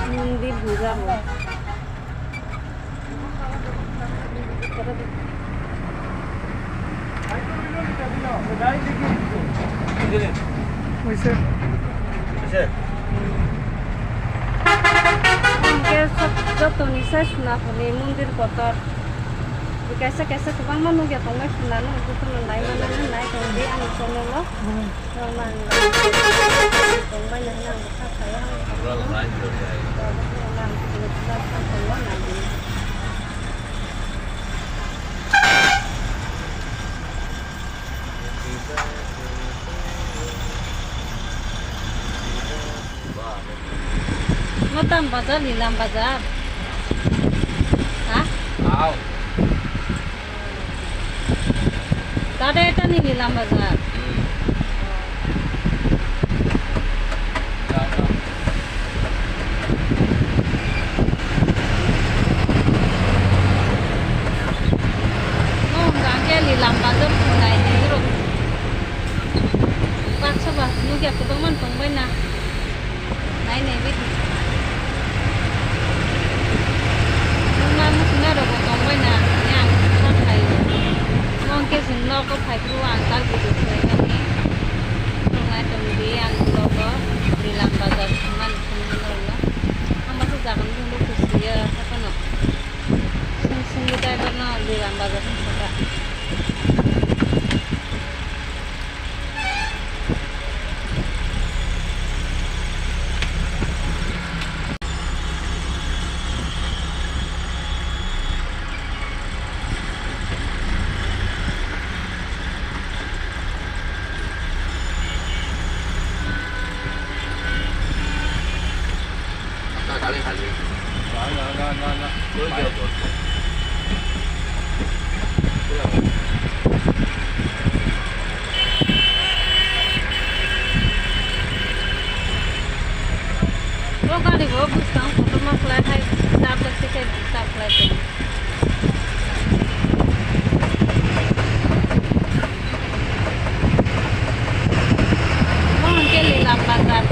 Hindi buga mo. वैसे Joto ni saya sunnah ni mundir kotor. कैसा कैसा kubang manu ya tong mai sunnah no itu tuh nai tong di anu sono lo. Tong man. Tong mai yang nang tak saya. Matam bazar Nilam bazar. Hah? Tahu. Tadi itu nih Nilam bazar. Oh, enggak ke Nilam bazar mulai nih bro. Paksa bah, nu kya kubangan pangbai na. Nai nai bit. Nó được còn bên nào nha con thầy ngon kia xin lo có phải cứ ăn tao chỉ được thầy cái này không ai trong đi ăn lo có đi làm bao giờ không ăn không lo nữa không có thức ăn không được thì sao nó xin xin đi đây bên nó đi làm bao giờ không có cả kali. Nggak. Boleh. Lo kali bagus kan foto mah flat hai tablet sih kayak bisa flat ini. Mau ke Nilam bazar.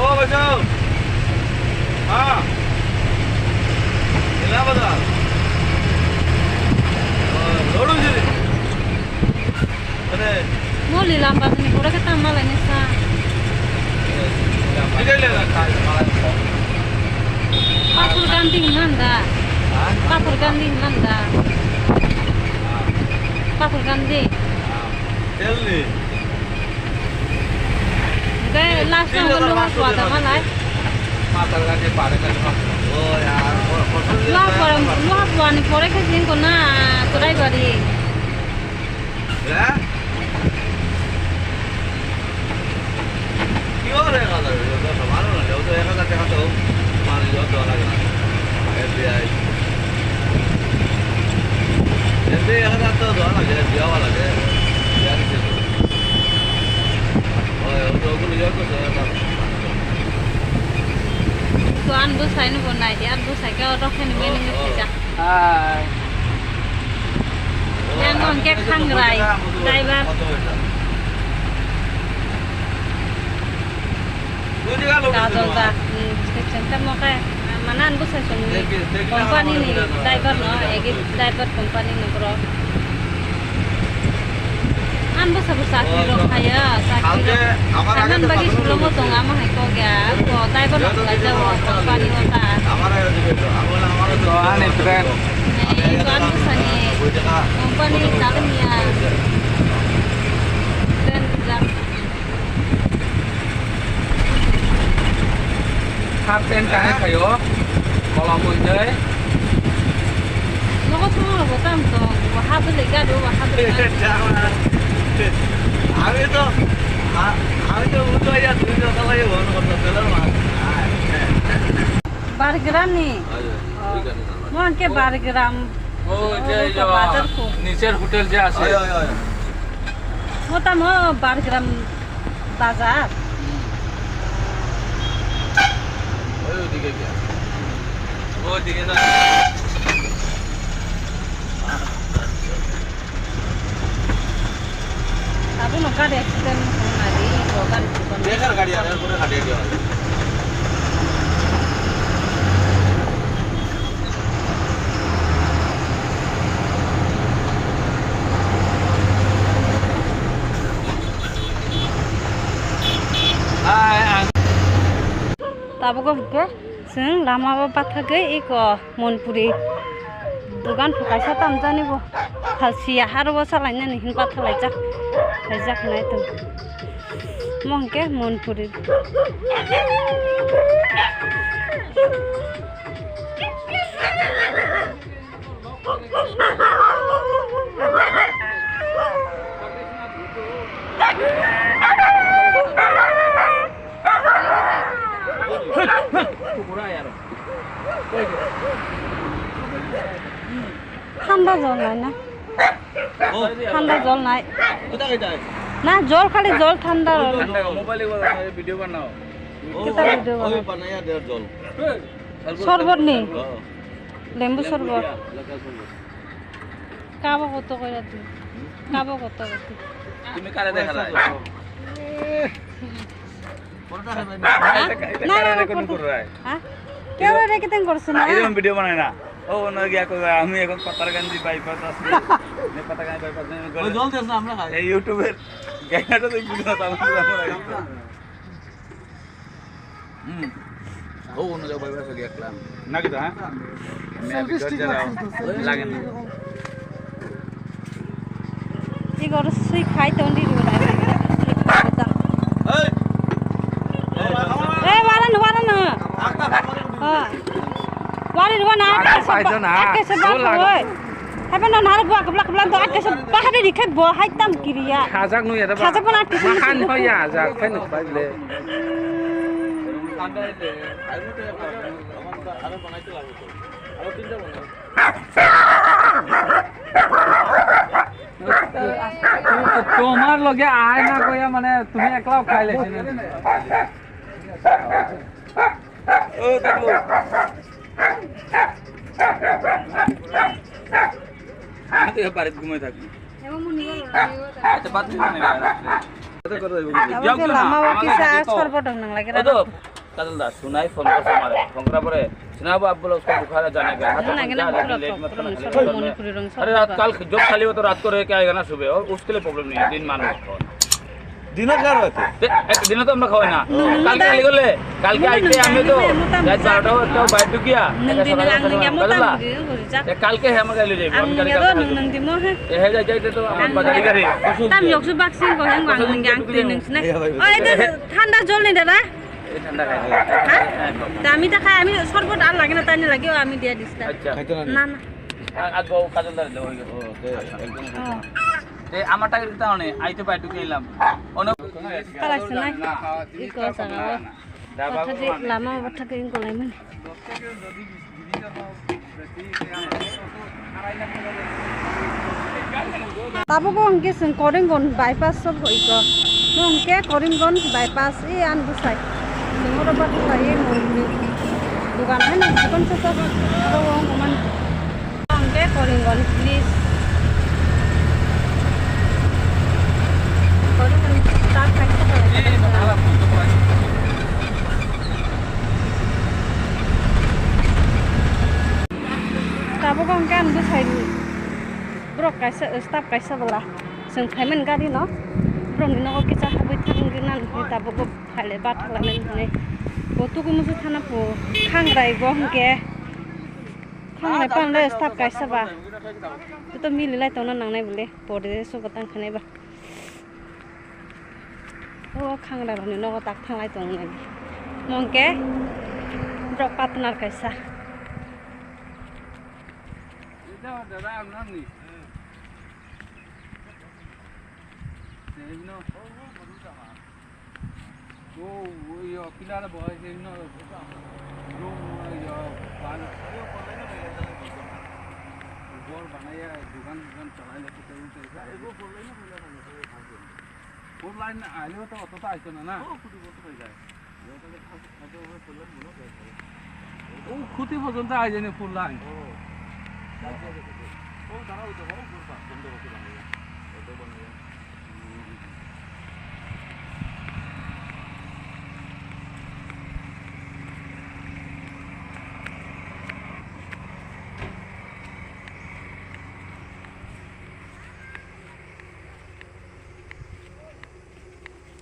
Oh, betul. Ah. Nilam bazar. Lorong jadi. Ada. Mau Nilam bazar ni pura kita malah ni sa. Tidak ada kali malah. Papur ganting nanda. Papur ganting nanda. Papur ganting. Tell me. Cái last time con đâu có ada malah. Mata lagi pada kan. Oh ya. Lu apa ni pura kasi ko na turai bari. Ya. Kyo re kada. Yo to mano na. Yo to eka ka ka to. Mano yo to ala na. FBI. FBI eka to do ala ke dia wala ke. Ya ni se. Oh yo to ko yo to sa. Tuan bus saya ni pun naik dia, bus saya kalau roh ni mending kerja. Hai. Yang on kek hangrai, driver. Kalau dah, cerita mau ke mana bus saya sendiri. Company ni driver no, egi driver company ni bro. An bus aku sakit roh kaya, sakit roh. Kanan bagi sebelum tu ngama heko gya, ko driver no belajar company wata. Ane tren. Tuan bus ni company nak niya. Dan kerja. Half pant কানে খাইও কলম হইছে 너가 통화를 못하면서 뭐 하도 얘기하려 하도 আমি তো উঠে তুমি কথা বলে মন করতে দিলাম না বারগ্রামনি মনকে বারগ্রাম ও যে নিচের হোটেল যে আছে মোটামো বারগ্রাম বাজার ওইদিকে কি ওইদিকে না tapi nggak ada accident hari bukan বেকার গাড়ি আর করে হাঁটিয়ে দেওয়া tabu ke seng lama apa ke iko monpuri dugan fukaisa tamjani bo halsia harbo salainya nih hin pathalai jak nai tu mongke monpuri ঠান্ডা জল নাই না ঠান্ডা জল নাই কোথায় যায় না জল খালি জল ঠান্ডা মোবাইলে ভিডিও বানাও কিতা ভিডিও ওই বানাইয়া দেওয়ার জল শরবত নি লেম্বু শরবত কাবো কত কইরা তুই কাবো কত তুমি কারে দেখালাই কোনটা হবে না না কোন করায় হ্যাঁ কেউ রেখে দেন করছ না এরকম ভিডিও বানায় না ও না গিয়া কই আমি এখন পাতারগান্ধী বাইপাস আছি নে পাতারগান্ধী বাইপাস ওই জল দেন না আমরা খাই এই ইউটিউবের গায়নাটা তো ভিডিও আমরা ও অন্য জায়গায় বাইপাসে গেলাম না কি তো হ্যাঁ লাগে না ই গর সুই খাই তো নি রে এই বারান হ্যাঁ वाली रुवाना कैसे बात होय हेबे न नार बुआ कबला कबला तो आके सब बाहर दिखे बो हाइतम क्रिया खाजाक नु यादा खाजा बना के माखान होया जाक फेन बाइले আরো বানাইতে লাগবে তো আরো তিনটা বানাও তোমার লগে আয় না কইয়া মানে তুমি একলাও খাই লেছ ও দেখো আমি তো বাড়িতে ঘুমাই থাকি আচ্ছা বাদ দিন না এটা করে দেব যাও না লামাওয়া কি সা সর্বট নং লাগে রে তো কাদল দা सुनाई फोन को हमारे फोनकरा परे सुना अब बोलो उसको बुखार जाने का हाथ में लेट मत करना अरे रात कल जब खाली हो तो रात को रह के आएगा ना सुबह और उसके लिए प्रॉब्लम नहीं है दिन मान लो দিনে কার হতে एक दिन तो हम खाओ ना कल के खाली गले कल के आइते हमें तो रात 12টা तो বাইরে ঢুকিয়া कल के हम गले जाई हम गाड़ी का नंदिमो है हे जाइते तो हम बाजारी गाड़ी ताम यक्सु बाक्सिन को हें गांग गांग नोंसना ओइ दे ঠান্ডা জল নি দাদা এই ঠান্ডা খাই তা আমি তা খাই আমি সরবত আর লাগে না তাই লাগে আমি দিয়া দিস্তা আচ্ছা না না আগো কাজল দাঁড় দাও একদম তে আমার টাকা দিতে হনে আইতে পাই ঢুকাইলাম অনেক কালাইছ না ইকো সারা কথা যে লামা কথা কইন কলাই মানে তাবো অঙ্কে সং করিমগঞ্জ বাইপাস সব ইকো অঙ্কে করিমগঞ্জ বাইপাস এই আন বুসাই মোর বাট লাই মরনি দোকান है ना दुकान से सब तो मन অঙ্কে Karimganj please Tabu kong kan bu sai brok kaisa staf kaisa bala sing payment gadi no prong ni no ko kicha habai thang ginan ni tabu ko phale ba thlamen ne botu ko musu thana po khangrai go hke khangrai pan le staf kaisa ba to mili lai to na nang nai bole pode so batang khane ba o khangrai ba ni no ko tak thanglai tong nai mongke Brok partner kaisa. এটা দাদা আপনার নি সেইনো ও ওই pillar বয় সেইনো ও ওই বান ঘর বানাইয়া দোকান চালাই যাচ্ছে এগো বললেই না ফোর লাইন আইলেও তো অতটা আইতো না না ও খুঁটি পর্যন্ত আই জানি ফুল লাইন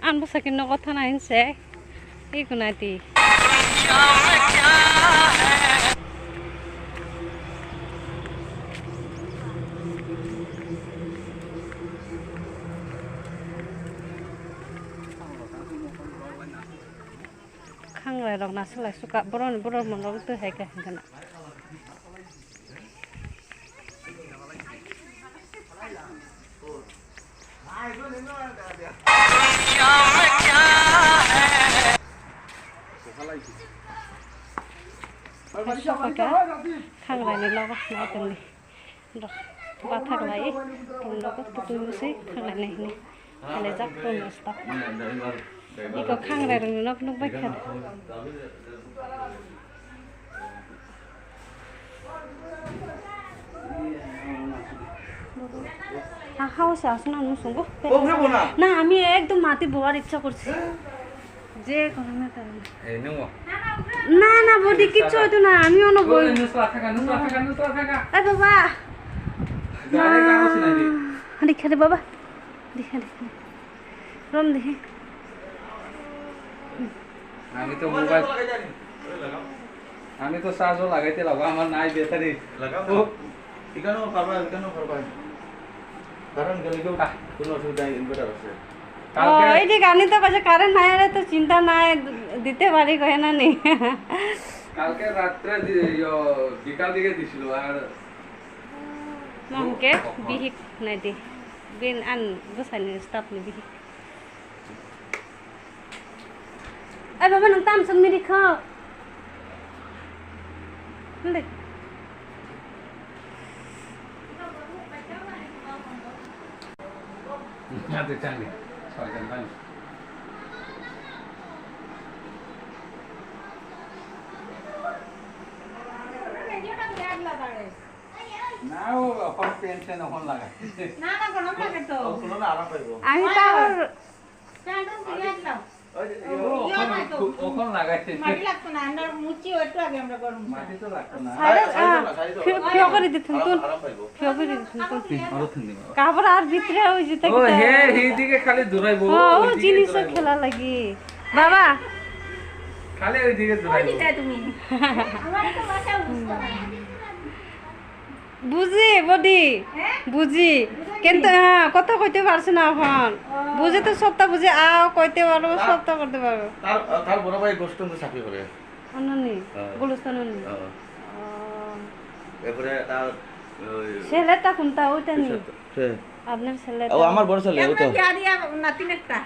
An sakin no কথা না হিনছে এই কোনাতি খাংলাই রং না সলাই সুকা বড় মন রং তো হাইকা হাইকানা খাংলাই ni lo na tumi ro ba thak lai tum lo ko tu si খাংলাই nei ni ale jak to no stop iko খাংলাই rong nok nok bai khat house আসুন আমি শুনবো না আমি একদম মাটি বোয়ার ইচ্ছা করছি যে গরমে কারণে এই নেও না না বডি কিচ্ছু হইতো না আমি অন বই নুসরা থাকা এ বাবা গাড়ি কাগজ নাই দি দেখে দে বাবা দেখে রম দেখে আমি তো চার্জও লাগাইতে লাগো আমার নাই ব্যাটারি লাগাও এখানেও পারবা কারণ গেলে কোনো অসুবিধা ইনভার্টার আছে এই যে গানি তো কাছে কারেন্ট নাই আরে তো চিন্তা নাই দিতে পারি কহে না নি কালকে রাত্রে বিকাল দিকে দিছিল আর মমকে বিহিক নাই দি বিন আন বসানি স্টাফ নি বিহিক ay baba nang tam sang miri kha Hindi. Ate changi. Sorry kan bang. Now अपन पेंशन होन लगा. না না কোনো লাগে তো কোনো না আরাম পাইবো Ay tawar স্ট্যান্ডার্ড দিয়ে দাও ওখন লাগাইছে. মাটি লাগতো না আমরা মুচি একটু আগে আমরা গরম মাটি তো লাগতো না. ফিও করে দিতেন তুন আরাম পাইবো ফিও করে দিতেন তুন আরো থিন্দি. কাবর আর ভিতরে ওই যেতে ও হে হি দিকে খালি দূরাইবো. ও জিনিস খেলা লাগি বাবা খালি ওই দিকে দূরাইবো. তুমি আমার তো ভাষা বুঝতো না বুঝি বডি বুঝি কিন্তু হ্যাঁ কথা কইতে পারছ না এখন বুঝে তো সবটা বুঝে আও কইতে পারবো সবটা করতে পারবো তার বড় ভাই গোষ্ঠী চাকরি করে অননি গুলস্তান অননি এরপরে তার ছেলেটা কোনটা ওইটা নি সে আপনার ছেলে ও আমার বড় ছেলে ও তো বিয়ারিয়া নাতিন একটা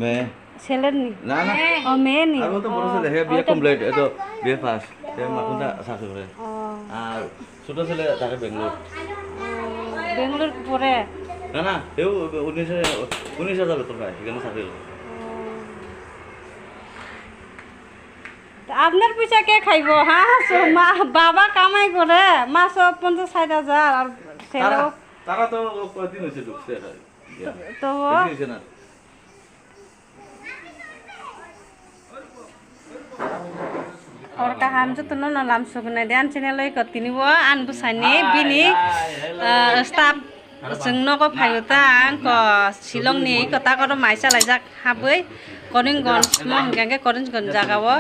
মেয়ে ছেলের নি না না ও মেয়ে নি আর ও তো বড় ছেলে হে বিয়ে কমপ্লিট এ তো বিয়ে পাস সে মাকুনটা চাকরি করে ও আর ছোট ছেলে থাকে বেঙ্গলোর বেঙ্গলোর পরে না না এও 19,000 বেতন পায় এখানে চাকরি করে আপনার পয়সা কে খাইব হ্যাঁ মা বাবা কামাই করে মাস 50-60,000 আর ছেলে তারা তো কয়দিন হয়েছে ঢুকছে তো হয়েছে না और का हम जो तुनो न लाम सुगना ध्यान चने लई कतिनि वो आन बुसानि बिनि स्टाफ जोंनो को फायता आंक शिलंनि कता कर माइसा लाइजाक हाबै करिंगगंज महंगांगे करिंगगंज जागावो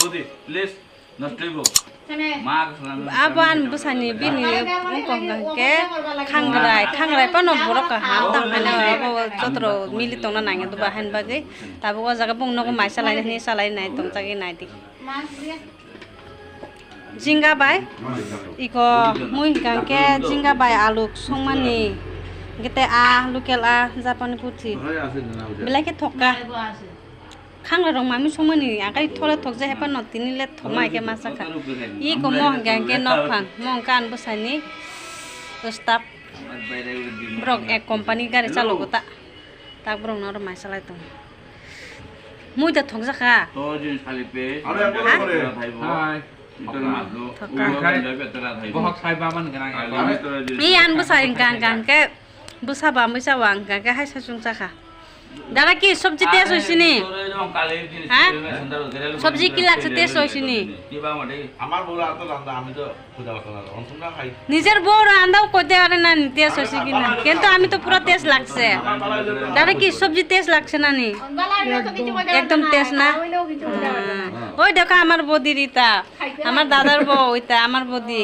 বদি প্লিজ নষ্টইবো শুনে आबान बुसानि बिनि उंकंगांके खांग्राय पानो बरका हाम तांखाने जत्र मिलि तंना नाङे दुबा हान बागै ताबो जागा बुंनो को माइसा लाइनि सालाइ नाय तंजागे नायदि মাছ দিয়ে জিঙ্গা বাই ইকো মুই গাংকে জিঙ্গা বাই আলু সংমানি গেতে লোকেল জাপানি পুথি বেলাকে থকা খাংলা রং মামি সংমানি আকাই থলে থক যে হেপা নতিনিলে থমাইকে মাছাখা ই কো মহ গাংকে নফাং মং কান বসানি staff brok ek company gari chalo gota tak brok nor mai salai tong mui ta thong jakha তো জিনিস খালি পে আরে বলো করে থাইবো হাই ইতর মাদলো থকা বহক সাইবা মান গানা i an bu sai gang gang ke bu sa ba mai sa wang gang ke hai sa chung jakha dara ki sabji te soisini সবজি কি লাগছে তেজ হইছিনি আমার বউ রাত রান্না আমি তো খুদা কথা না অন্তনা খাই নিজের বউ রান্দাও কইতে পারে না তেজ হইছে কিনা কিন্তু আমি তো পুরো তেজ লাগছে দাদা কি সবজি তেজ লাগছে না নি একদম তেজ না ওই দেখো আমার বৌদি রিতা আমার দাদার বউ ওইটা আমার বৌদি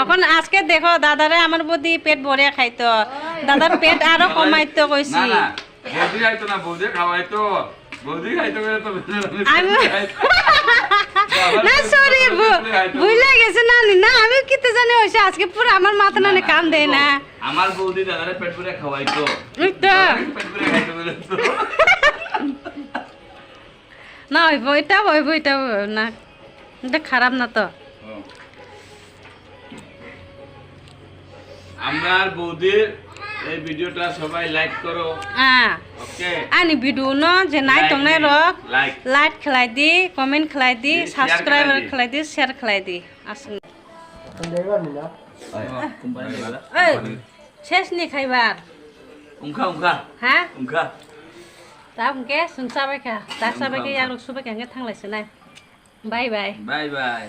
এখন আজকে দেখো দাদারে আমার বৌদি পেট ভরে খাইতো দাদার পেট আরো কমাইতো কইছি বৌদি খাইতো না বৌদি খাওয়াইতো বৌদি খাইতো করে তো না সরি ভুলে গেছে না না আমি কিতে জানি হইছে আজকে পুরো আমার মাথা না কাম দেয় না আমার বৌদি দাদারে পেট ভরে খাওয়াইতো ওই তো পেট ভরে খাইতো বলে তো না এটা না এটা খারাপ না তো আমরা বৌদির এই ভিডিওটা সবাই লাইক করো ওকে আনি ভিডিও ন যে নাই টংনাই রক লাইক খেলাই দি কমেন্ট খেলাই দি সাবস্ক্রাইব খেলাই দি শেয়ার খেলাই দি আসুন এই শেষ নি খাইবার উংখা হ্যাঁ উংখা তা উনকে সুনসাবাই খা তা সাবাই কে ইয়ার সুবাই কে থাংলাইছে না বাই বাই বাই বাই